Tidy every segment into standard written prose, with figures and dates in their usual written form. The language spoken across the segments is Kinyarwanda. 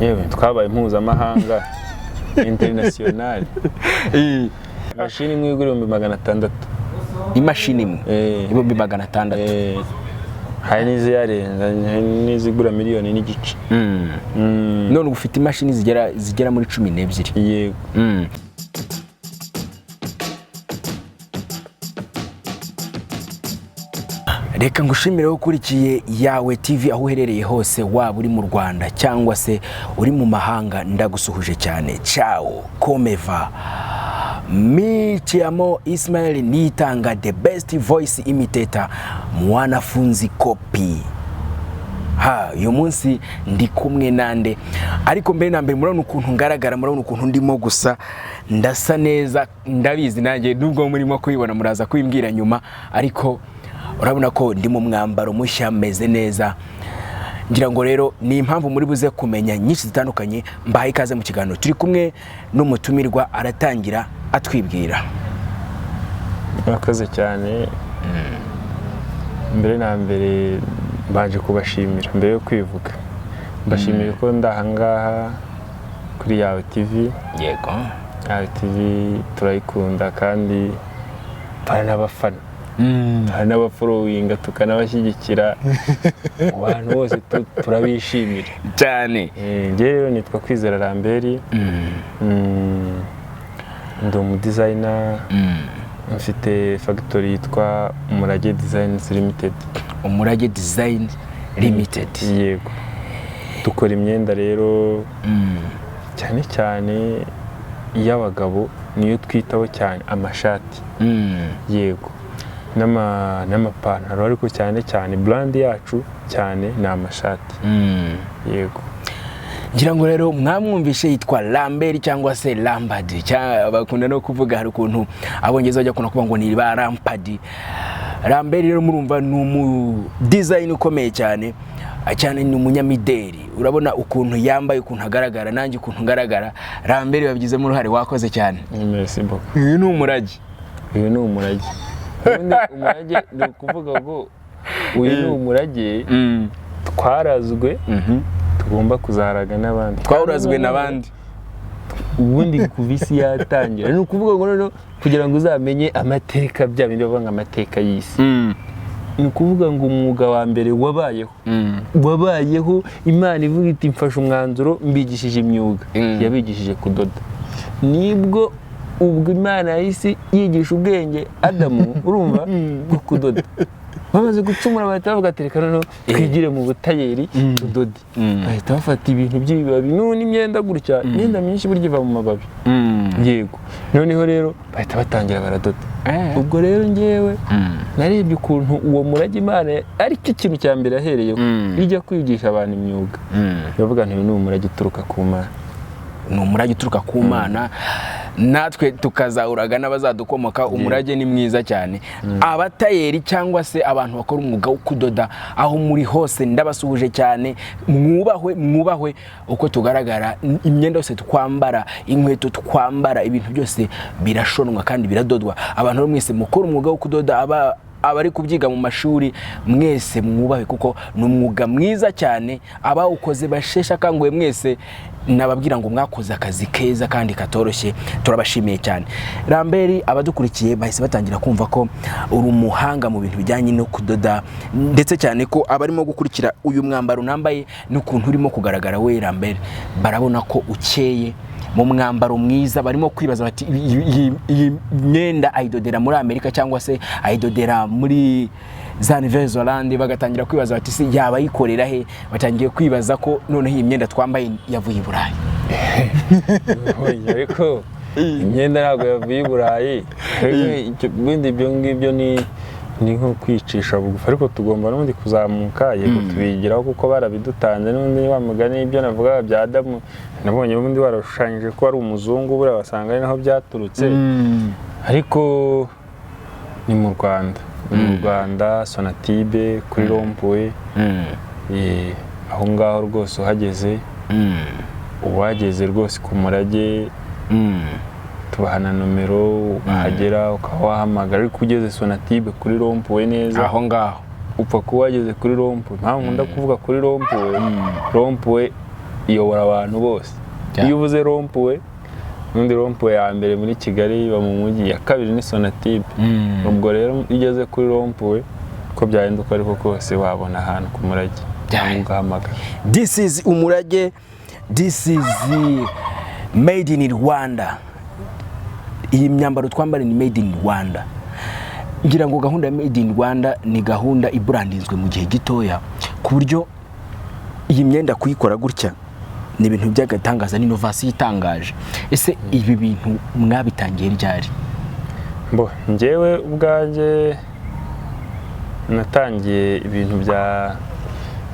yewe twabaye mpuzamahanga international. Imashini imwe igura 600. Imashini imwe 600. Hari n'iziyarenza n'izigura miliyoni n'igice. None ufite imashini zigera muri 12. Yego. Reka ngushimire ukurikiye Yawe TV aho uherereye hose, waba uri mu Rwanda cyangwa se uri mu mahanga, ndagusuhuje cyane. Ciao, komeva. Michiamo Ismail Nitanga, the best voice imitator, mwanafunzi kopi. Uyu munsi ndi kumwe nande, ariko mbere na mbere murabona ukuntu ngaragara, murabona ukuntu ndimo gusa, ndasa neza, ndabizi nanjye nubwo murimo kubibona muraza kubimbwira nyuma, ariko urabona ko ndi mu mwambaro mushya meze neza. Ngira ngo rero ni impamvu muri buze kumenya nyinshi zitandukanye. Mbahaye ikaze mu kiganiro, turi kumwe n'umutumirwa aratangira atwibwira. Murakoze cyane. Mbere na mbere baje kubashimira mbere yo kwivuga. Mbashimiye ko ndahangaha kuri Yawe TV. Yego. Yawe TV turayikunda kandi turanabafana. Hari n'abafollowinga tukanabashyigikira. Abantu bose turabishimira cyane. Ngewe rero nitwa Kwizera Lambert. Ndi umudesigner. Mfite factory yitwa Umurage Designs Limited. Umurage Design Limited. Yego. Dukora imyenda rero cyane cyane iy'abagabo, niyo twitaho cyane, amashati. Yego. N'amapantaro, ariko cyane brand yacu cyane ni amashati. Yego. Ngira ngo rero mwamwumvishe yitwa Lambert cyangwa se Lambard, bakunda no kuvuga hari ukuntu abongezo bajya kuvuga ngo ni ba Lampard. Lambert rero murumva ni umu design ukomeye cyane ni umunyamideli. Urabona ukuntu yambaye, ukuntu agaragara, nanjye ukuntu ngaragara. Lambert babigizemo uruhare, wakoze cyane. Merci beaucoup. Uyu ni umurage. Umurage ni ukuvuga ngo uyu ni umurage twarazwe, tugomba kuzaharaga n'abandi. Twawurazwe n'abandi. Ubundi kuvisi yatangira. Ni ukuvuga ngo noneho kugira ngo uzamenye amateka bya bindi bavuga amateka y'isi. Ni ukuvuga ngo umwuga wa mbere wabayeho Imana ivuga iti mfashe umwanzuro mbigishije imyuga. Yabigishije kudoda. Nibwo ubwo Imana yahise yigisha ubwenge Adamu, urumva, bwo kudoda. Bamaze gucumura bahita bavuga ati reka noneho twigire mu butayeri tudode. Bahita bafata ibintu by'ibibabi n'imyenda gutya, imyenda myinshi burya iva mu mababi. Yego. Noneho rero bahita batangira baradoda. Ubwo rero ngewe narebye ukuntu uwo murage Imana ari cyo kintu cya mbere yahereyeho, ijya kwigisha abantu imyuga. Bavuga nti ni umurage uturuka ku Mana. Ni umurage uturuka ku Mana, natwe tukazahuraga n'abazadukomoka. Umurage ni mwiza cyane. Abatayeri cyangwa se abantu bakora umwuga wo kudoda, aho muri hose ndabasuhuje cyane. Mwubahwe uko tugaragara, imyenda yose twambara, inkweto twambara, ibintu byose birashonwa kandi biradodwa. Abantu mwese mukora umwuga wo kudoda, abari kubyiga mu mashuri mwese mwubahe, kuko ni umwuga mwiza cyane. Abawukoze bashesha kanguye mwese, nababwira ngo mwakoze akazi keza kandi katoroshye, turabashimiye cyane. Lambert, abadukurikiye bahise batangira kumva ko uri umuhanga mu bintu bijyanye no kudoda, ndetse cyane ko abarimo gukurikira uyu mwambaro nambaye n'ukuntu urimo kugaragara we Lambert, barabona ko ukeye mu mwambaro mwiza. Barimo kwibaza bati iyi myenda ayidodera muri Amerika cyangwa se ayidodera muri za Nouvelle-Zélande, bagatangira kwibaza bati si yaba yikorera he. Batangiye kwibaza ko noneho iyi myenda twambaye yavuye i Burayi. Ariko imyenda ntabwo yavuye i Burayi. Ibindi ibyo ngibyo ni nko kwicisha bugufi, ariko tugomba n'ubundi kuzamuka. Yego tubigiraho kuko barabidutanze. N'ubundi wa mugani ibyo navuga bya Adamu, nabonye ubundi warashushanyije ko ari umuzungu, buriya wasanga ari naho byaturutse. Ariko ni mu Rwanda Sonatibe kuri Rompuwe. Aho ngaho rwose uhageze, uwageze rwose ku Murage, tubahana nomero, uhagera ukaba wahamagara. Ariko ugeze Sonatibe kuri Rompuwe neza, aho ngaho upfa kuba wageze kuri Rompuwe. Mpamvu nkunda kuvuga kuri Rompuwe, iyobora abantu bose. Iyo uvuze rompuwe, n'undi rompuwe ya mbere muri Kigali iba mu mujyi, ya kabiri ni Sonatube. Ubwo rero iyo ugeze kuri rompuwe ko byahinduka ariko kose wabona ahantu ku Murage ugahamagara. This is Umurage, this is made in Rwanda. Iyi myambaro twambara ni made in Rwanda. Ngira ngo gahunda ya made in Rwanda ni gahunda ibrandinzwe mu gihe gitoya ku buryo iyi myenda kuyikora gutya ni ibintu by'agatangaza, ni innovation itangaje. Ese ibi bintu mwabitangiye ryari? Njyewe ubwanjye natangiye ibintu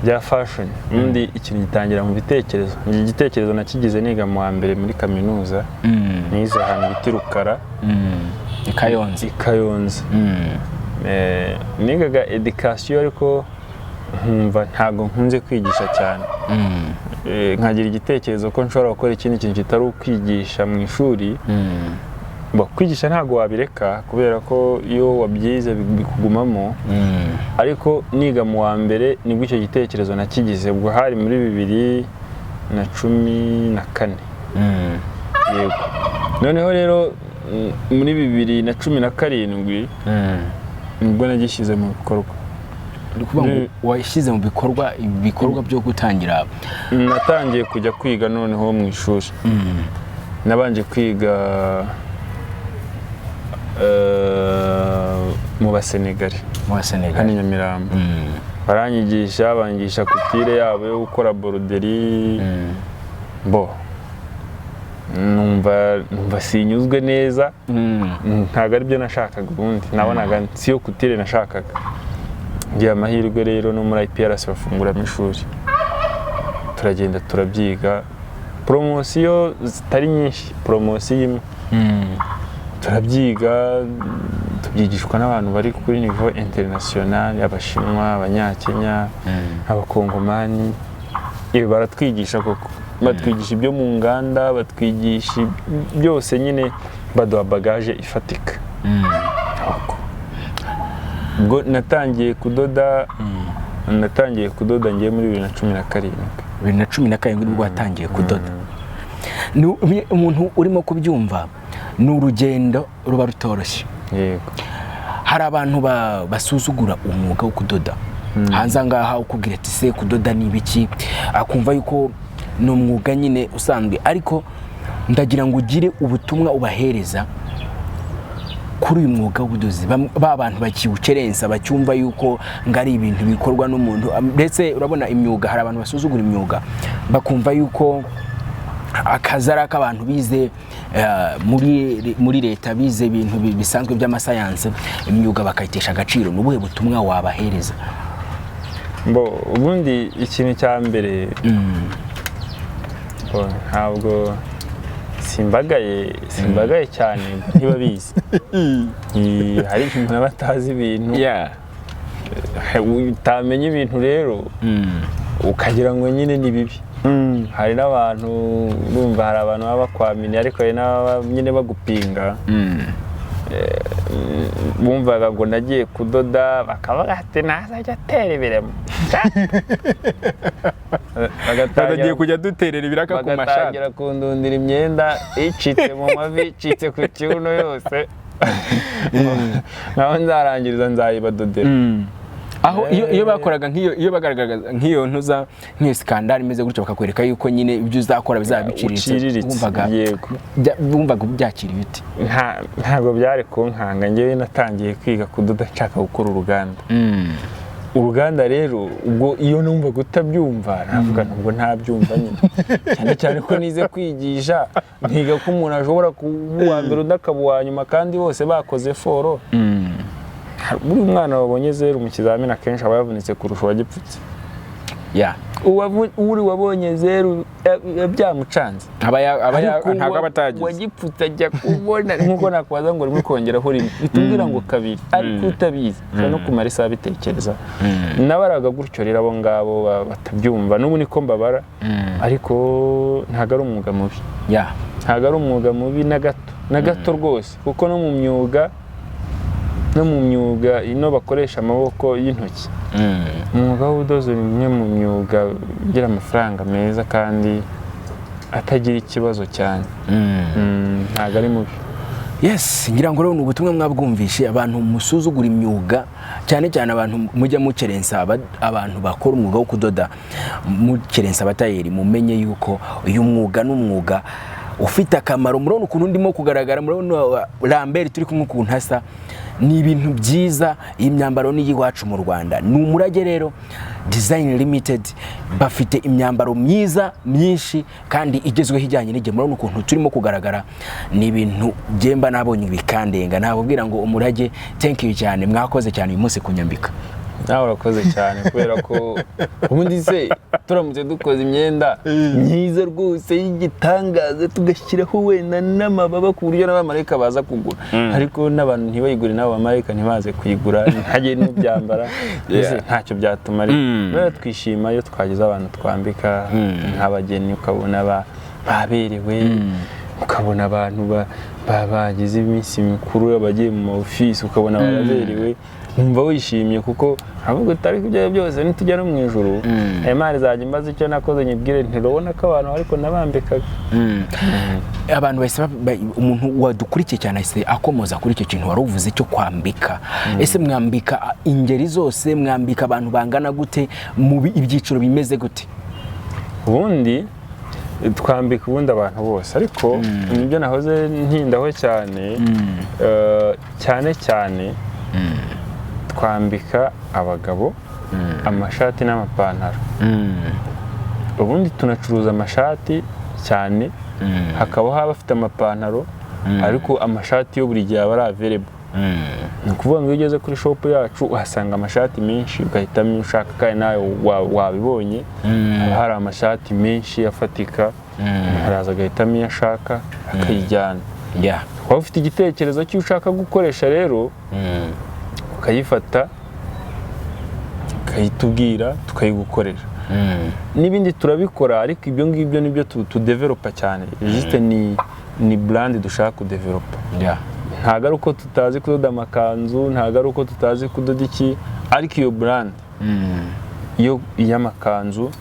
bya fashion. Undi ikintu gitangira mu bitekerezo. Iki gitekerezo nakigize niga mu wa mbere muri kaminuza. Nize ahantu bita Rukara. Kayonza. Nigaga education ariko nkumva ntago nkunze kwigisha cyane. Nkagira igitekerezo ko nshobora gukora ikindi kintu kitari ukwigisha mu ishuri. Kwigisha ntago wabireka kubera ko iyo wabyize bikugumamo. Ariko niga mu wa mbere nibwo icyo gitekerezo nakigize, ubwo hari muri 2014. Yego. Noneho rero muri 2017 nibwo nagishyize mu bikorwa. Washyize mu bikorwa byo gutangira? Natangiye kujya kwiga noneho mu ishuri. Nabanje kwiga mu Basenegali. Hano Nyamirambo. Baranyigisha, banyigisha kutire yabo yo gukora broderi. Numva sinyuzwe neza. Ntago ari byo nashakaga ubundi. Nabonaga siyo kutire nashakaga. Ngiye amahirwe rero no muri IPRS bafunguramo ishuri. Turagenda turabyiga. Promosiyo zitari nyinshi, promosiyo imwe. Turabyiga, tubyigishwa n'abantu bari kuri niveau international, Abashinwa, Abanyakenya, Abakongomani. Baratwigisha koko. Batwigisha ibyo mu nganda, batwigisha byose nyine, baduha bagage ifatika. Ubwo natangiye kudoda ngiye muri 2017. 2017 nibwo watangiye kudoda. Umuntu urimo kubyumva ni urugendo ruba rutoroshye. Yego. Hari abantu basuzugura umwuga wo kudoda. Hanze ngaha ukubwira ati se kudoda ni ibiki, akumva yuko ni umwuga nyine usanzwe, ariko ndagira ngo ugire ubutumwa ubahereza kuri uyu mwuga w'ubudozi. Abantu bakiwukerensa, bacyumva yuko ngari ibintu bikorwa n'umuntu. Ndetse urabona imyuga, hari abantu basuzugura imyuga bakumva yuko akazara k'abantu bize muri leta, bize ibintu bisanzwe by'amasayanse, imyuga bakayitesha agaciro. Nubuhe butumwa wabahereza? Ubundi ikintu cya mbere, ntabwo simbagaye cyane ntibabizi. Hari umuntu aba atazi ibintu, utamenya ibintu rero ukagira ngo nyine ni bibi. Hari n'abantu urumva, hari abantu baba bakwamini ariko hari n'aba nyine bagupinga. Bumvaga ngo nagiye kudoda bakavuga ati nazajya atera ibiremo. Bagatangiye kujya duterera ibiraka ku mashati. Bagatangira kundundira imyenda icitse mu mavi, icitse ku kibuno yose. Naho nzarangiriza nzayibadodera. Aho iyo bakoraga iyo bagaragaza nk'iyo ntuza nk'iyo skandal imeze gutyo bakakwereka yuko nyine ibyo uzakora bizabiciriritse, bumvaga byakiriye uti? Ntabwo byari kunkanga. Ngewe natangiye kwiga kudoda nshaka gukora uruganda. Uruganda rero ubwo iyo numva gutabyumva navuga nubwo ntabyumva nyine, cyane cyane ko nize kwigisha, ntiga ko umuntu ashobora kuba mbere udakabuwa nyuma kandi bose bakoze foro. Buri mwana wabonye 0 mu kizamini akenshi aba yavunitse kurusha uwagipfutse. Uri wabonye 0 byamucanze. Ntabwo abatagize. Wagipfutse ajya kubona nkuko nakwaza ngo rimwe kongeraho rimwe. Bitubwira ngo kabiri. Ariko utabizi. No kumara isaha bitekereza. Nabaraga gutyo rero abo ngabo batabyumva. N'ubu niko mbabara. Ariko ntago ari umwuga mubi. Ntago ari umwuga mubi na gato rwose. Kuko no mu myuga no mu myuga ino bakoresha amaboko y'intoki. Umwuga w'ubudozi ni umwe mu myuga ugira amafaranga meza kandi atagira ikibazo cyane. Ntabwo ari mubi. Yes, ngira ngo rero ni ubutumwa mwabwumvishe abantu musuzugura imyuga cyane cyane abantu mujya mukerensa abantu bakora umwuga wo kudoda mukerensa abatayeri mumenye yuko uyu mwuga n'umwuga ufite akamaro. Murabona ukuntu ndimo kugaragara, murabona Lambert turi kumwe ukuntu hasa, ni ibintu byiza. Iyi myambaro ni iwacu mu Rwanda, ni umurage rero. Design Limited bafite imyambaro myiza myinshi kandi igezweho ijyanye n'igihe. Murabona ukuntu turimo kugaragara, ni ibintu byemba nabonye bikandenga. Nababwira ngo umurage, thank you cyane, mwakoze cyane uyu munsi kunyambika. Nawe urakoze cyane kubera ko ubundi se turamutse dukoze imyenda myiza rwose y'igitangaza tugashyiraho wenda n'amababa ku buryo n'abamarayika baza kugura, ariko n'abantu ntibayigure, n'abamarayika ntibaze kuyigura, ntajye n'ubyambara, ntacyo byatuma. Rero twishima iyo twagize abantu twambika nk'abageni, ukabona baberewe, ukabona abantu bagize iminsi mikuru, bagiye mu office ukabona baraberewe, numva wishimye kuko avuga utari kubyo byose nitujya no mu ijuru Imana izajya imbaza icyo nakoze nyibwire ntirobona ko abantu ariko nabambikaga. Abantu bese umuntu wadukurikiye cyane ese akomoza kuri icyo kintu wari uvuze cyo kwambika. Ese mwambika ingeri zose, mwambika abantu bangana gute, mu ibyiciro bimeze gute? Ubundi twambika ubundi abantu bose, ariko nibyo nahoze ntindaho cyane cyane twambika abagabo amashati n'amapantaro. Ubundi tunacuruza amashati cyane, hakabaho abafite amapantaro, ariko amashati yo buri gihe aba ari available. Ni ukuvuga ngo iyo ugeze kuri shop yacu uhasanga amashati menshi, ugahitamo ushaka kandi nawe wabibonye. Hari amashati menshi afatika, haraza agahitamo iyo ashaka akayijyana. Waba ufite igitekerezo cy'uko ushaka gukoresha rero ukayifata ukayitubwira tukayigukorera. N'ibindi turabikora, ariko ibyo ngibyo nibyo tudevelopa cyane. Juste ni brand dushaka kudevelopa. Ntabwo ari uko tutazi kudoda amakanzu, ntabwo ari uko tutazi kudoda iki, ariko iyo brand iyo y'amakanzu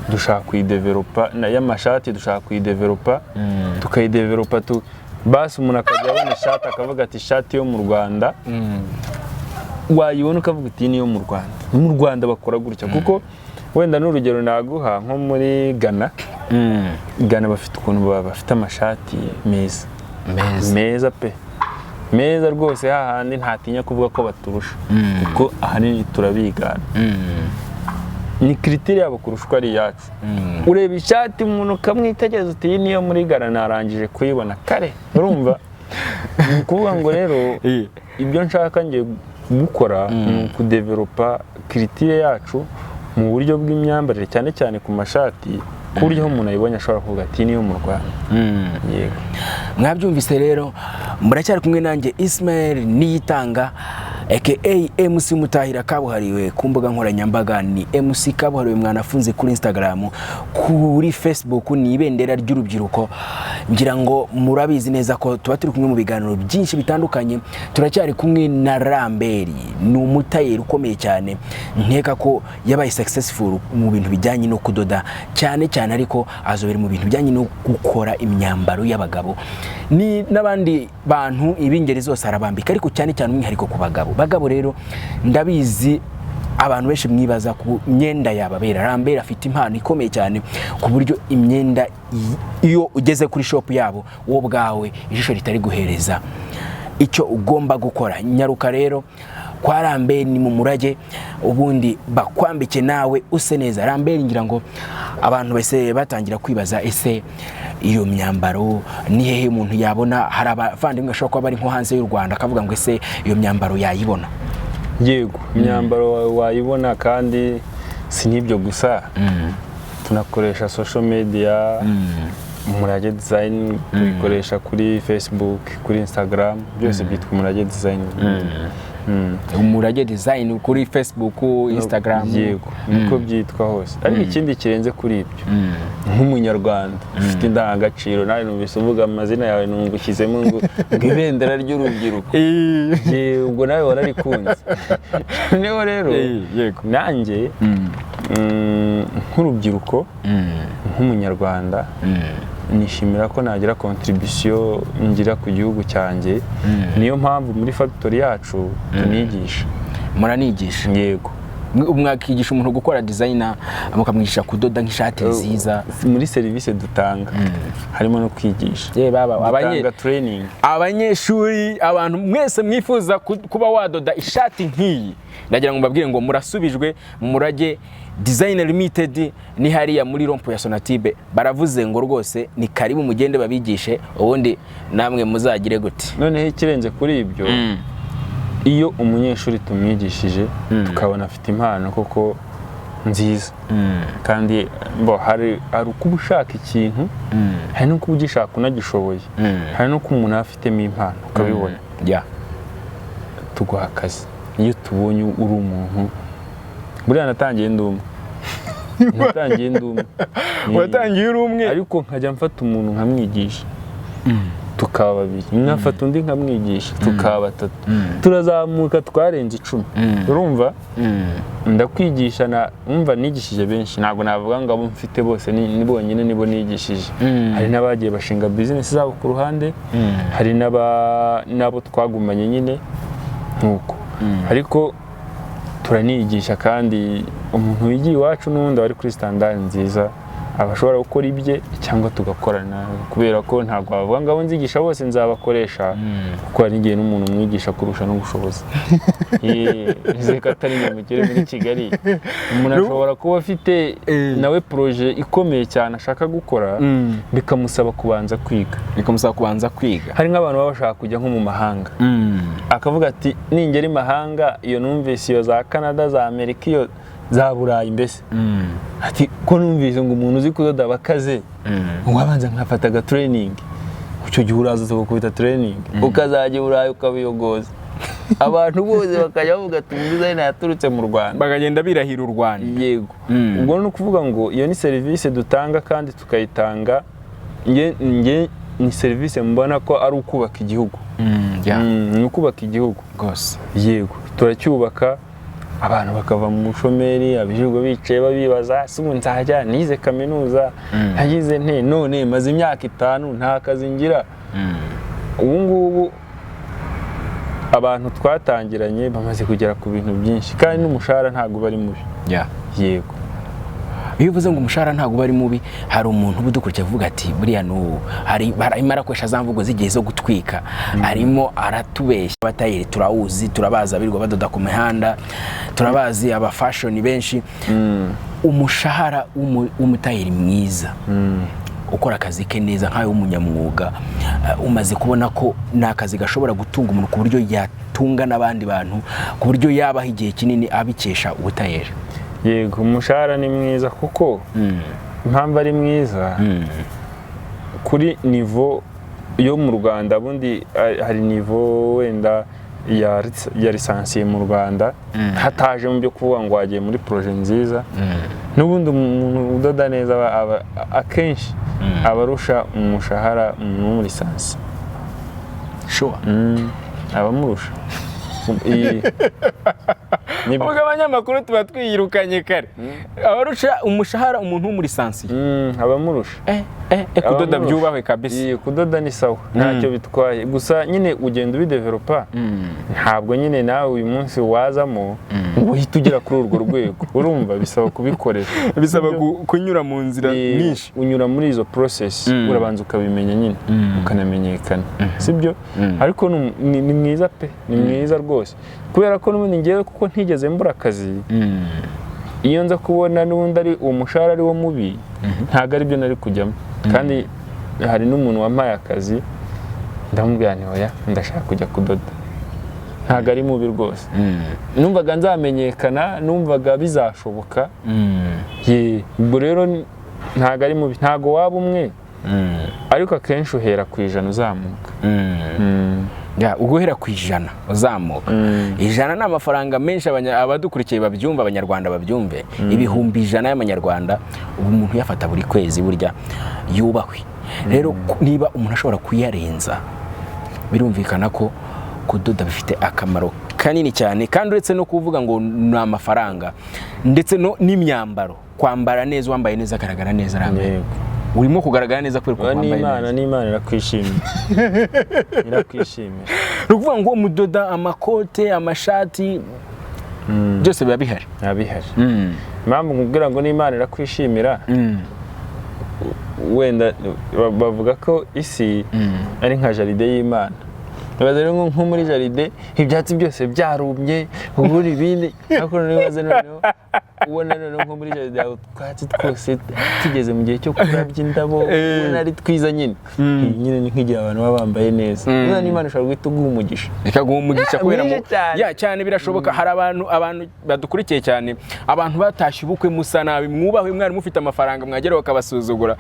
dushaka kuyidevelopa, y'amashati dushaka kuyidevelopa, tukayidevelopa basi umuntu akajya abona ishati akavuga ati ishati yo mu Rwanda, wayibona ukavuga uti niyo mu Rwanda. Mu Rwanda bakora gutya, kuko wenda n'urugero naguha nko muri Ghana bafite ukuntu bafite amashati meza pe, meza rwose, hahandi ntatinya kuvuga ko baturusha, kuko ahanini turabigana. Ni critère yabo kurusha uko ari yacu. Ureba ishati umuntu ukamwitegereza uti iyi niyo muri Ghana, narangije kuyibona kare. Urumva? Ni ukuvuga ngo rero ibyo nshaka ngiye gukora ni kudevelopa critère yacu mu buryo bw'imyambarire, cyane cyane ku mashati, ku buryo umuntu ayibonye ashobora kuvuga ati niyo mu Rwanda. Yego, mwabyumvise rero, muracyari kumwe nanjye Ismael Niyitanga aka MC Mutahira kabuhariwe ku mbuga nkoranyambaga, ni MC kabuhariwe mwanafunze kuri Instagram, kuri Facebook ni ibendera ry'urubyiruko. Ngira ngo murabizi neza ko tuba turi kumwe mu biganiro byinshi bitandukanye. Turacyari kumwe na Lambert, ni umutayeri ukomeye cyane, nkeka ko yabaye successful mu bintu bijyanye no kudoda cyane, ariko azobera mu bintu bijyanye no gukora imyambaro y'abagabo ni n'abandi bantu ibingeri zose arabambika, ariko cyane umwihariko ku bagabo rero ndabizi abantu benshi mwibaza ku myenda yababera. Lambert afite impano ikomeye cyane ku buryo imyenda iyo ugeze kuri shop yabo wo bwawe ijisho ritari guhereza icyo ugomba gukora. Nyaruka rero kwa Lambert ni mu murage, ubundi bakwambike nawe use neza. Lambert ngira ngo abantu bese batangira kwibaza, ese iyo myambaro ni hehe umuntu yabona? Hari abavandimwe ashobora kuba bari nko hanze y'u Rwanda akavuga ngo ese iyo myambaro yayibona? Yego, imyambaro wayibona, kandi si n'ibyo gusa. Tunakoresha social media, Umurage Design tubikoresha kuri Facebook, kuri Instagram, byose byitwa Umurage Design. umurage design kuri Facebook, Instagram. Yego niko byitwa hose. Ariko ikindi kirenze kuri ibyo nk'umunyarwanda ufite indangagaciro, nawe numvise uvuga amazina yawe nungushyizemo ngo ibendera ry'urubyiruko. Ubwo nawe wararikunze. Niho rero nanjye nk'urubyiruko nk'umunyarwanda nishimira ko nagira contribution ngira ku gihugu cyanjye. Niyo mpamvu muri factory yacu tunigisha. Muranigisha? Yego. Mwakigisha umuntu gukora designer, mukamwigisha kudoda nk'ishati nziza. Muri service dutanga harimo no kwigisha. Dutanga training. Abanyeshuri, abantu mwese mwifuza kuba wadoda ishati nk'iyi, ndagira ngo mbabwire ngo murasubijwe mu Murage Design Limited ni hariya muri rompo ya Sonatibe. Baravuze ngo rwose ni karibu mugende babigishe, ubundi namwe muzagire gute. Noneho ikirenze kuri ibyo, iyo umunyeshuri tumwigishije tukabona afite impano koko nziza, kandi hari uko ushaka ikintu, hari no kuba ugishaka unagishoboye, hari no kuba umuntu afitemo impano ukabibona, tuguha akazi. Iyo tubonye uri umuntu, buriya natangiye ndi umwe. Watangiye uri umwe, ariko nkajya mfata umuntu nkamwigisha, tukaba babiri, nkafata undi nkamwigisha, tukaba batatu, turazamuka twarenze 10. Urumva ndakwigisha umva nigishije benshi, ntabwo navuga ngo abo mfite bose ni bonyine nibo nigishije. Hari n'abagiye bashinga business zabo ku ruhande, hari nabo twagumanye nyine nkuko. Ariko turanigisha, kandi umuntu wigiye iwacu n'undi wari kuri standard nziza abashobora gukora ibye cyangwa tugakorana, kubera ko ntabwo bavuga ngo abo nzigisha bose nzabakoresha, kuko hari igihe n'umuntu umwigisha kurusha n'ubushobozi. Zeka atari nyamugere muri Kigali, umuntu ashobora kuba afite nawe projet ikomeye cyane ashaka gukora, bikamusaba kubanza kwiga. Hari nk'abantu baba bashaka kujya nko mu mahanga, akavuga ati ningera imahanga iyo numvise iyo za Canada, za Amerika, iyo za Burayi mbese, ati ko numvise ngo umuntu uzi kudoda bakaze, wabanza nkafata training. Icyo gihe uraza ukubita training, ukazajya Burayi ukabiyogoza. Abantu bose bakajya bavuga ati design yaturutse mu Rwanda, bagagenda birahira u Rwanda. Yego. Ubwo no kuvuga ngo iyo ni service dutanga, kandi tukayitanga. Nge ni service mbona ko ari ukubaka igihugu. Ni ukubaka igihugu rwose. Yego, turacyubaka. Abantu bakava mu mushomeri, abirirwa bicaye babibaza, se ubu nzajya nize kaminuza, nagize nte, none maze imyaka 5 nta kazi ngira. Ubu ngubu abantu twatangiranye bamaze kugera ku bintu byinshi, kandi n'umushahara ntago bari mubi. Yego. Iyo uvuze ngo umushahara ntago bari mubi, hari umuntu ubudukurikira avuga ati buriya harimo arakoresha za mvugo zigiye zo gutwika, harimo aratubeshya. Abatayeri turawuzi, turabaza abirirwa badoda ku mihanda, turabazi aba fashion benshi. Umushahara w'umutayeri mwiza, ukora akazi ke neza nk'ayo w'umunyamwuga, umaze kubona ko nakazi gashobora gutunga umuntu ku buryo yatunga n'abandi bantu, ku buryo yabaho igihe kinini abikesha ubutayeri. Yego, umushahara ni mwiza kuko impamvu ari mwiza, kuri niveau yo mu Rwanda, bundi hari niveau wenda ya lisansiye mu Rwanda, hataje mu byo kuvuga ngo wagiye muri projet nziza. N'ubundi umuntu udoda neza akenshi abarusha umushahara muri lisansi. Sure. Abamurusha. Ubwo abanyamakuru tuba twiyirukanye kare. Abarusha umushahara umuntu muri lisansi. Abamurusha. Kudoda byubahwe kabisa. Kudoda ni sawa, ntacyo bitwaye. Gusa nyine ugenda ubidevelopa, ntabwo nyine nawe uyu munsi wazamo ngo uhite ugera kuri urwo rwego. Urumva bisaba kubikorera, bisaba kunyura mu nzira nyinshi. Unyura muri izo process, urabanza ukabimenya nyine, ukanamenyekana. Sibyo? Ariko ni mwiza pe, ni mwiza rwose. Kubera ko n'ubundi ngewe kuko ntigeze mbura akazi, iyo nza kubona n'ubundi ari uwo mushahara ari wo mubi, ntago ari byo nari kujyamo. Kandi hari n'umuntu wampaye akazi, ndamubwira nti oya, ndashaka kujya kudoda. Ntago ari mubi rwose. Numvaga nzamenyekana, numvaga bizashoboka. Ubwo rero ntago ari mubi, ntago waba umwe, ariko akenshi uhera ku 100 uzamuka. uguhera ku 100 uzamuka 100 ni amafaranga menshi abadukurikiye babyumva abanyarwanda babyumve ibihumbi 100 y'amanyarwanda ubu umuntu yafata buri kwezi burya yubahwe rero niba umuntu ashobora kuyarenza birumvikana ko kudoda bifite akamaro kanini cyane kandi uretse no kuvuga ngo ni amafaranga ndetse no n'imyambaro kwambara neza wambaye neza agaragara neza ramwe urimo kugaragara neza kubera ko wambaye neza n'Imana irakwishimira irakwishimira rukuvuga ngo mudoda amakote amashati byose biba bihari impamvu nkubwira ngo n'Imana irakwishimira wenda bavuga ko isi ari nka jaride y'Imana nibaza rero nko muri jaride ibyatsi byose byarumye uburi ibindi ariko nibaza noneho ubona noneho nko muri jaride yawe twatsi twose tugeze mu gihe cyo kurabya indabo ubona ari twiza nyine nyine ni nk'igihe abantu baba bambaye neza niba n'Imana ishobora guhita uguha umugisha ikaguha umugisha kubera ngo cyane birashoboka hari abantu badukurikiye cyane abantu batashye ubukwe musa nabi mwubahwe mwari mufite amafaranga mwagera bakabasuzugura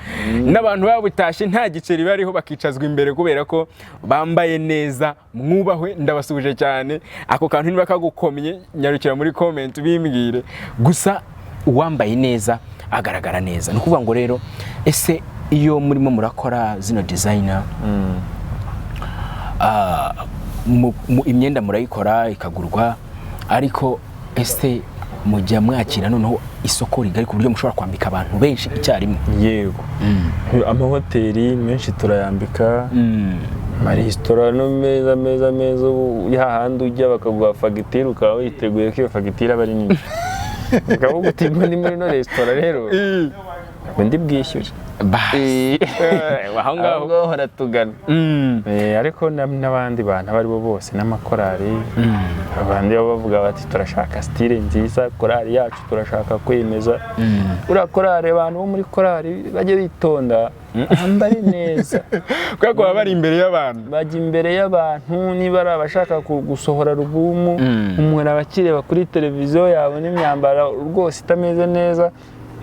n'abantu babutashye nta giceri bariho bakicazwa imbere kubera ko bambaye neza mwubahwe ndabasubije cyane ako kantu niba kagukomye nyarukira muri comment bimbwire gusa uwambaye neza agaragara neza no kuvuga ngo rero ese iyo murimo murakora zino designer imyenda murayikora ikagurwa ariko ese mujya mwakira noneho isoko rigari ku buryo mushobora kwambika abantu benshi icyarimwe yego amahoteli menshi turayambika amaresitora no meza yahandi ujya bakaguha fagitire ukaba witeguye ko iyo fagitire aba ari nini ukavuga uti ndi muri no resitora rero ndi bwishyure aho ngaho haratugana ariko n'abandi bantu abo ari bo bose n'amakorari abandi baba bavuga bati turashaka style nziza korari yacu turashaka kwemeza uriya korari abantu bo muri korari bajye bitonda bambare neza kuko baba bari imbere y'abantu bajya imbere y'abantu niba ari abashaka gusohora alubumu umuntu abakireba kuri televiziyo yabona imyambaro rwose itameze neza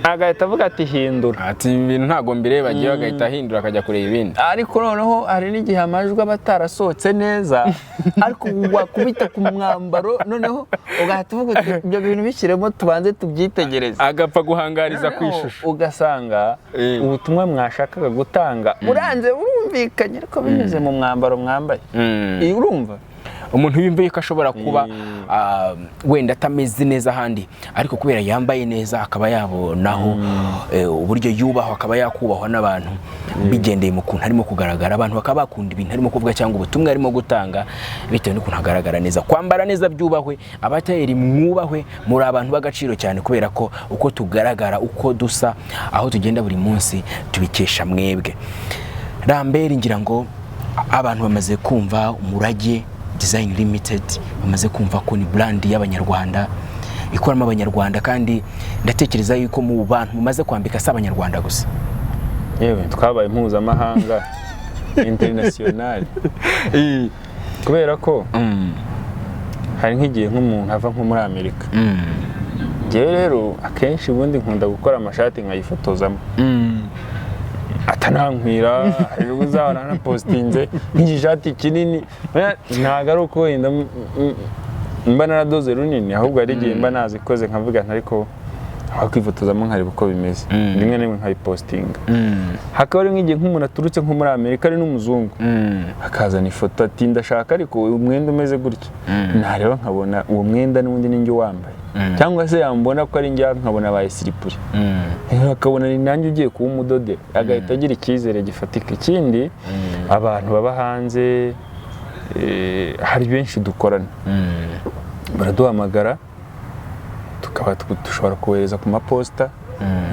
agahita avuga ati hindura ati ibintu ntago mbere bagiye bagahita hindura akajya kureba ibindi ariko noneho hari n'igihe amajwi aba atarasohotse neza ariko wakubita ku mwambaro noneho ugahita uvuga ati ibyo bintu bishyiremo tubanze tubyitegereze agapfa guhangariza ku ishusho ugasanga ubutumwa mwashakaga gutanga uranze urumvikanye ariko binyuze mu mwambaro mwambaye urumva umuntu yumviye ko ashobora kuba wenda atameze neza ahandi ariko kubera yambaye neza akaba yabonaho uburyo yubahwa akaba yakubahwa n'abantu bigendeye mu kuntu arimo kugaragara abantu bakaba bakunda ibintu arimo kuvuga cyangwa ubutumwa arimo gutanga bitewe n'ukuntu agaragara neza kwambara neza byubahwe abatayeri mwubahwe muri abantu b'agaciro cyane kubera ko uko tugaragara uko dusa aho tugenda buri munsi tubikesha mwebwe Rambere ngira ngo abantu bamaze kumva umurage Design Limited bamaze kumva ko ni brand y'abanyarwanda ikoramo abanyarwanda kandi ndatekereza yuko mu bantu mumaze kwambika s'abanyarwanda gusa yewe twabaye mpuzamahanga international kubera ko hari nk'igihe nk'umuntu ava nko muri Amerika ngewe rero akenshi ubundi nkunda gukora amashati nkayifotozamo atanankwira hari uzabona na postinze nk'igishati kinini ntago ari uko wenda mba naradoze runini ahubwo ari igihe mba nazikoze nkavuga ariko aho kwifotozamo nkareba uko bimeze rimwe n'imwe nkayipostinga hakaba ari nk'igihe nk'umuntu aturutse nko muri Amerika ari n'umuzungu akazana ifoto ati ndashaka ariko umwenda umeze gutya nareba nkabona uwo mwenda n'undi ninjye wambaye cyangwa se yambona ko ari njya nkabona bayisiripuri akabona ni nanjye ugiye kuba umudode agahita agira icyizere gifatika ikindi abantu baba hanze hari benshi dukorana baraduhamagara tukaba dushobora kohereza ku maposita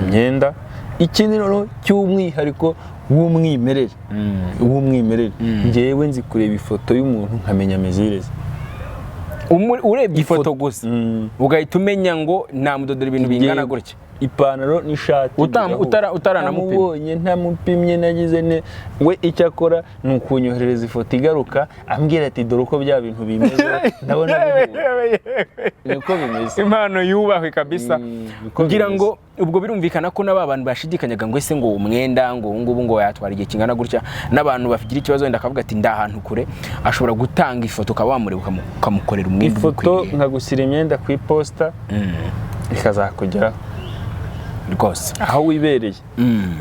imyenda ikindi noneho cy'umwihariko w'umwimerere ngewe nzi kureba ifoto y'umuntu nkamenya mezireze urebye ifoto gusa ugahita umenya ngo namudodera ibintu bingana gutya ipantaro n'ishati utaranamupimye ntamupimye nagize we icyo akora ni ukunyoherereza ifoto igaruka ambwira ati dore uko bya bintu bimeze ndabona niko bimeze. Impano yubahwe kabisa. Ngira ngo ubwo birumvikana ko n'abantu bashidikanyaga ngo ese ngo umwenda ngo ngubu ngo yatwara igihe kingana gutya, n'abantu bafigira ikibazo wenda akavuga ati ndahantu kure, ashobora gutanga ifoto ukabamureba ukamukorera umwenda ifoto nkagusira imyenda ku iposta ikazakugeraho rwose aho wibereye.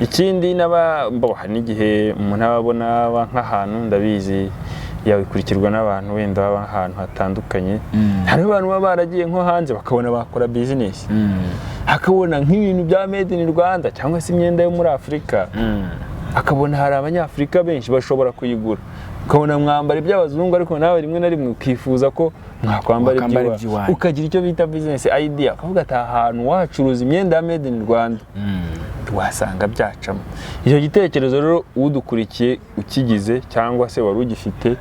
Ikindi n'igihe umuntu ababona nk'ahantu ndabizi yabikurikirwa n'abantu wenda baba ahantu hatandukanye, hari abantu baba baragiye nko hanze bakabona bakora business, akabona nk'ibintu bya made in Rwanda cyangwa se imyenda yo muri Afurika, akabona hari abanyafurika benshi bashobora kuyigura, ukabona mwambara iby'abazungu ariko nawe rimwe na rimwe ukifuza ko mwakwambara iby'iwacu, ukagira icyo bita business idea, ukavuga ati ahantu wacuruza imyenda ya made in Rwanda wasanga byacamo. Icyo gitekerezo rero udukurikiye ukigize cyangwa se wari ugifite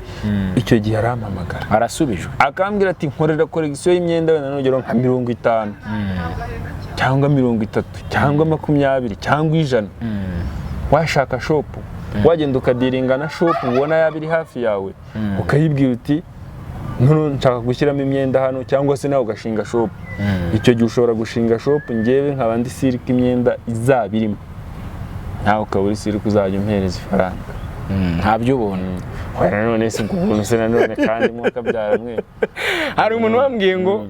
icyo gihe arampamagara arasubijwe akambwira ati nkorera collection y'imyenda wenda nongero nka 50 cyangwa 30 cyangwa 20 cyangwa 100, washaka shop wagenda ukadiringa na shop ubona yabiri hafi yawe ukayibwira uti nshaka gushyiramo imyenda hano cyangwa se nawe ugashinga shop. Icyo gihe ushobora gushinga shop ngewe nkaba ndi sirika imyenda izabirimo, nawe ukaba uri sirika uzajya umpereza ifaranga ntabyo ubona. None se ubuntu se nanone kandi mwaka byaramwe. Hari umuntu wambwiye ngo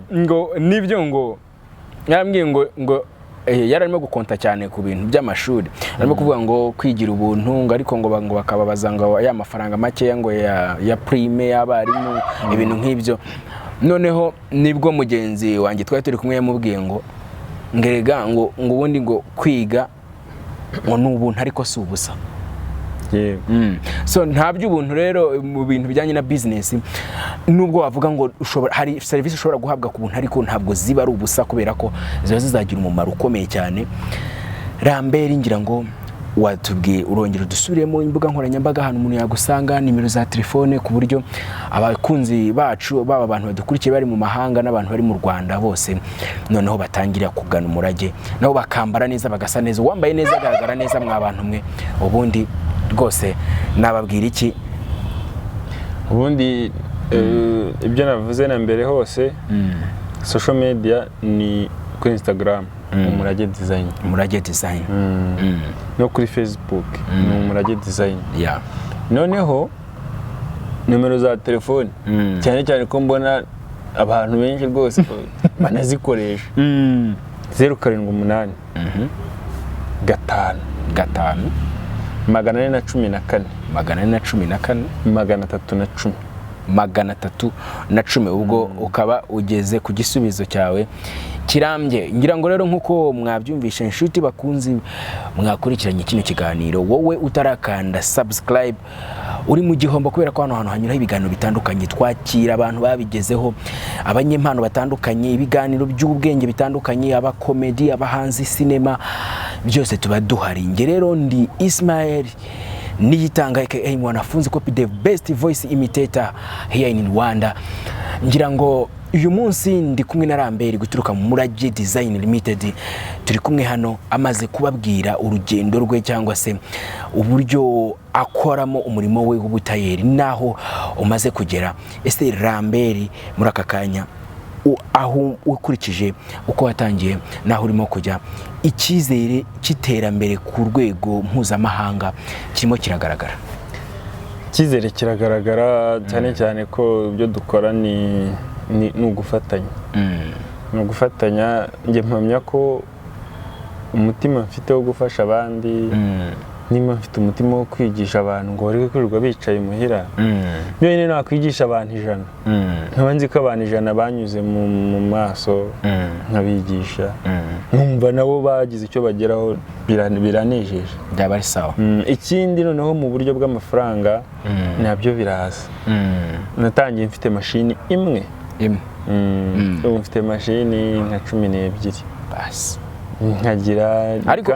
nibyo ngo yambwiye ngo yararimo gukonta cyane ku bintu by'amashuri, arimo kuvuga ngo kwigira ubuntu ngo ariko ngo bakababaza ngo ya mafaranga make ngo ya prime y'abarimu ibintu nk'ibyo. Noneho nibwo mugenzi wanjye twari turi kumwe yamubwiye ngo ngerega ngo ubundi ngo kwiga ngo n'ubuntu ariko si ubusa. So ntabyo ubuntu rero mu bintu bijyanye na business, nubwo wavuga ngo hari service ushobora guhabwa ku buntu ariko ntabwo ziba ari ubusa, kubera ko ziba zizagira umumaro ukomeye cyane. Lambert, ngira ngo watubwiye urongera dusubiremo imbuga nkoranyambaga ahantu umuntu yagusanga, nimero za telefone, ku buryo abakunzi bacu baba abantu badukurikiye bari mu mahanga n'abantu bari mu Rwanda bose noneho batangira kugana umurage, nabo bakambara neza bagasa neza, wambaye neza agaragara neza mwa bantu mwe. Ubundi rwose nababwira iki? Ubundi ibyo navuze na mbere hose, social media ni kuri Instagram umurage design, no kuri Facebook ni umurage design. Noneho nimero za telefone cyane cyane ko mbona abantu benshi rwose banazikoresha 078 5 310 ubwo ukaba ugeze ku gisubizo cyawe kirambye. Ngira ngo rero nkuko mwabyumvisha inshuti bakunzi mwakurikiranye kino kiganiro, wowe utarakanda subscribe uri mu gihombo, kubera ko hano hantu hanyura ibiganiro bitandukanye, twakira abantu babigezeho, abanyempano batandukanye, ibiganiro by'ubwenge bitandukanye, aba comedy, abahanzi, cinema, byose tuba duhari. Nge rero ndi Ismael Niyitanga aka mwanafunzi copy the best voice imitator here in Rwanda. Ngira ngo uyu munsi ndi kumwe na Lambert guturuka mu Murage Design Limited, turi kumwe hano amaze kubabwira urugendo rwe cyangwa se uburyo akoramo umurimo we w'ubutayeri naho umaze kugera. Ese Lambert muri aka kanya aho ukurikije uko watangiye naho urimo kujya, icyizere cy'iterambere ku rwego mpuzamahanga kirimo kiragaragara? Icyizere kiragaragara cyane cyane ko ibyo dukora ni ugufatanya. Ni ugufatanya. Njye mpamya ko umutima mfite wo gufasha abandi, niba mfite umutima wo kwigisha abantu ngo bari kwirirwa bicaye muhira, byonyine nakwigisha abantu 100, nkaba nzi ko abantu 100 banyuze mu maso nkabigisha, numva nabo bagize icyo bageraho, biranejeje, byaba ari sawa. Ikindi noneho mu buryo bw'amafaranga nabyo biraza. Natangiye mfite mashini imwe, ubu mfite mashini nka 12 basi nkagira. Ariko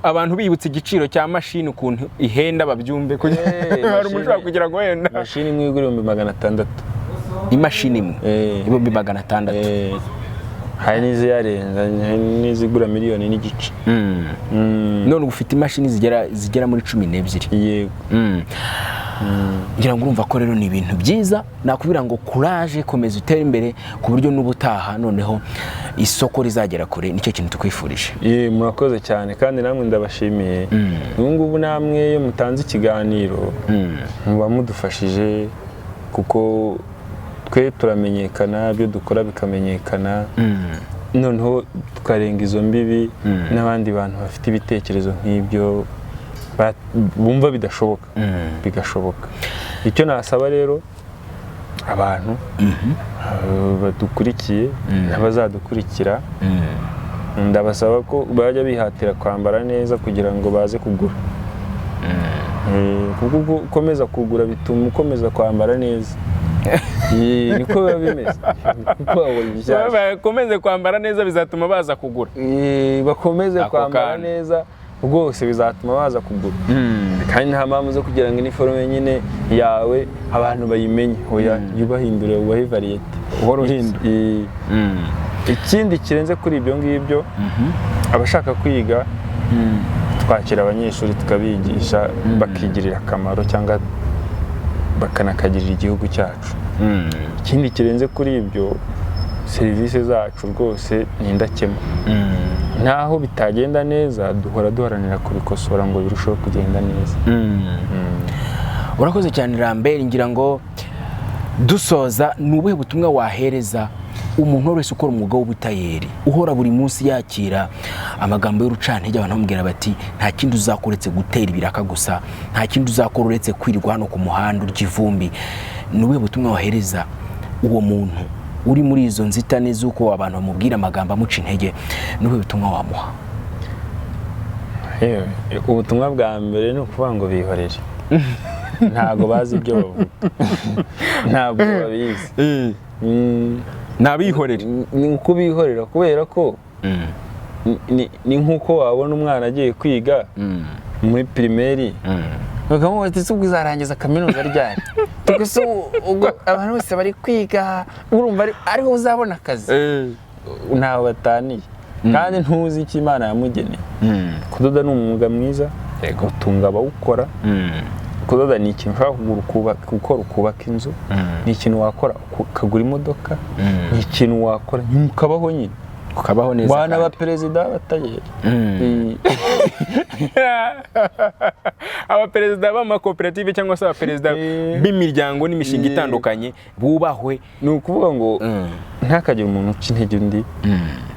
abantu bibutse igiciro cya mashini ukuntu ihenda babyumve ko hari umushaka kugira ngo wenda mashini imwe igura 600. Imashini imwe 600. hari n'iziyarenza n'izigura miliyoni n'igice. None ufite imashini zigera muri 12. Yego. ngira ngo urumva ko rero ni ibintu byiza, nakubwira ngo courage, komeza utere imbere ku buryo n'ubutaha noneho isoko rizagera kure. Nicyo kintu tukwifurije. Murakoze cyane kandi namwe ndabashimiye. Ngubu namwe iyo mutanze ikiganiro muba mudufashije, kuko twe turamenyekana, ibyo dukora bikamenyekana, noneho tukarenga izo mbibi n'abandi bantu bafite ibitekerezo nk'ibyo bumva bidashoboka bigashoboka. Icyo nasaba rero abantu badukurikiye n'abazadukurikira, ndabasaba ko bajya bihatira kwambara neza kugira ngo baze kugura. Kuko ukomeza kugura bituma ukomeza kwambara neza. Niko biba bimeze. Bakomeze kwambara neza bizatuma baza kugura. Bakomeze kwambara neza rwose bizatuma baza kugura. Kandi nta mpamvu zo kugira ngo iniforume nyine yawe abantu bayimenye. Oya, yubahindure ubahe variyete. Uhora uhindura. Ikindi kirenze kuri ibyo ngibyo, abashaka kwiga twakira abanyeshuri tukabigisha bakigirira akamaro cyangwa bakanakagirira igihugu cyacu. Ikindi kirenze kuri ibyo, serivisi zacu rwose ni indakemwa. Naho bitagenda neza duhora duharanira kubikosora ngo birusheho kugenda neza. Urakoze cyane Lambert, ngira ngo dusoza ni ubuhe butumwa wahereza umuntu wese ukora umwuga w'ubutayeri, uhora buri munsi yakira amagambo y'urucantege abantu bamubwira bati nta kindi uzakora uretse gutera ibiraka gusa, nta kindi uzakora uretse kwirirwa hano ku muhanda urya ivumbi? Ni ubuhe butumwa wahereza uwo muntu uri muri izo nzitane z'uko abantu bamubwira amagambo amuca intege? Ni ubuhe butumwa wamuha? Ubutumwa bwa mbere ni ukuvuga ngo bihorere. Ntago bazi ibyo bavuga. Ntabwo babizi. Nabihorere. Ni uko bihorera, kubera ko ni nk'uko wabona umwana agiye kwiga muri primaire, bakamubaza ati ubwo uzarangiza kaminuza ryari? Tukese abantu bose bari kwiga, urumva ariho uzabona akazi. Ntaho bataniye kandi ntuzi icyo Imana yamugeneye. Kudoda ni umwuga mwiza, utunga abawukora. Kudoda ni ikintu ushobora gukora ukubaka inzu, ni ikintu wakora ukagura imodoka, ni ikintu wakora ukabaho nyine, ukabaho neza. Bana ba perezida batayeri, abaperezida b'amakoperative cyangwa se abaperezida b'imiryango n'imishinga itandukanye bubahwe. Ni ukuvuga ngo ntakagire umuntu uca intege undi,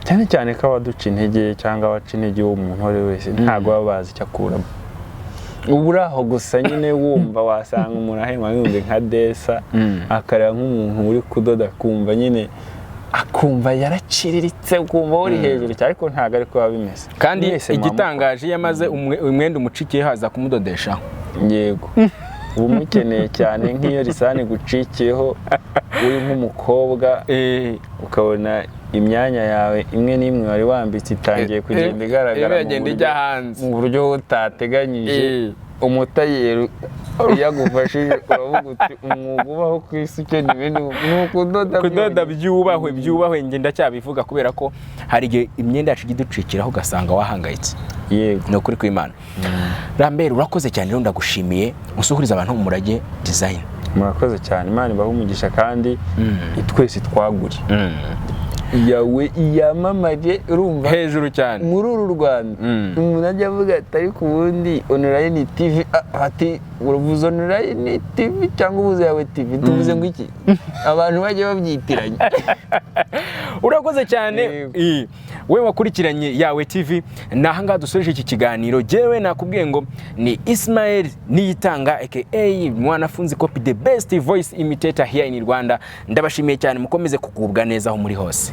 cyane cyane ko abaduca intege cyangwa abaca intege umuntu uwo ari we wese ntabwo baba bazi icyo akuramo. Ubu uraho gusa nyine wumva wasanga umuntu ahema yumve nka Desa, akareba nk'umuntu uri kudoda kumva nyine akumva yaraciriritse, ukumva uri hejuru cyane, ariko ntabwo ariko biba bimeze. Kandi igitangaje yamaze umwenda umucikiye haza kumudodesha. Yego. Ubu mukeneye cyane nk'iyo risani gucikiyeho uri nk'umukobwa, ukabona imyanya yawe imwe n'imwe wari wambitse itangiye kugenda igaragara mu buryo utateganyije. Umutayeri yagufashije uravuga uti umwuga ubaho ku isi ukeneye ni ukudoda. Byubahwe njye ndacyabivuga, kubera ko hari igihe imyenda yacu iducikiraho ugasanga wahangayitse. Yego, ni ukuri kw'Imana. Lambert, urakoze cyane rero, ndagushimiye. Usuhuriza abantu mu Murage Design. Murakoze cyane, Imana ibahe umugisha kandi twese twagure yawe iyamamare, urumva hejuru cyane muri uru Rwanda. Umuntu ajya avuga ati ariko ubundi online TV, ati uruvuze online TV cyangwa ubuze yawe TV, tuvuze ngo iki? Abantu bajye babyitiranya. Urakoze cyane. We wakurikiranye Yawe TV, naha ngaha dusoreje iki kiganiro. Jewe nakubwiye ngo ni Ismael Niyitanga aka mwanafunzi copy the best voice imitator here in Rwanda. Ndabashimiye cyane, mukomeze kugubwa neza aho muri hose.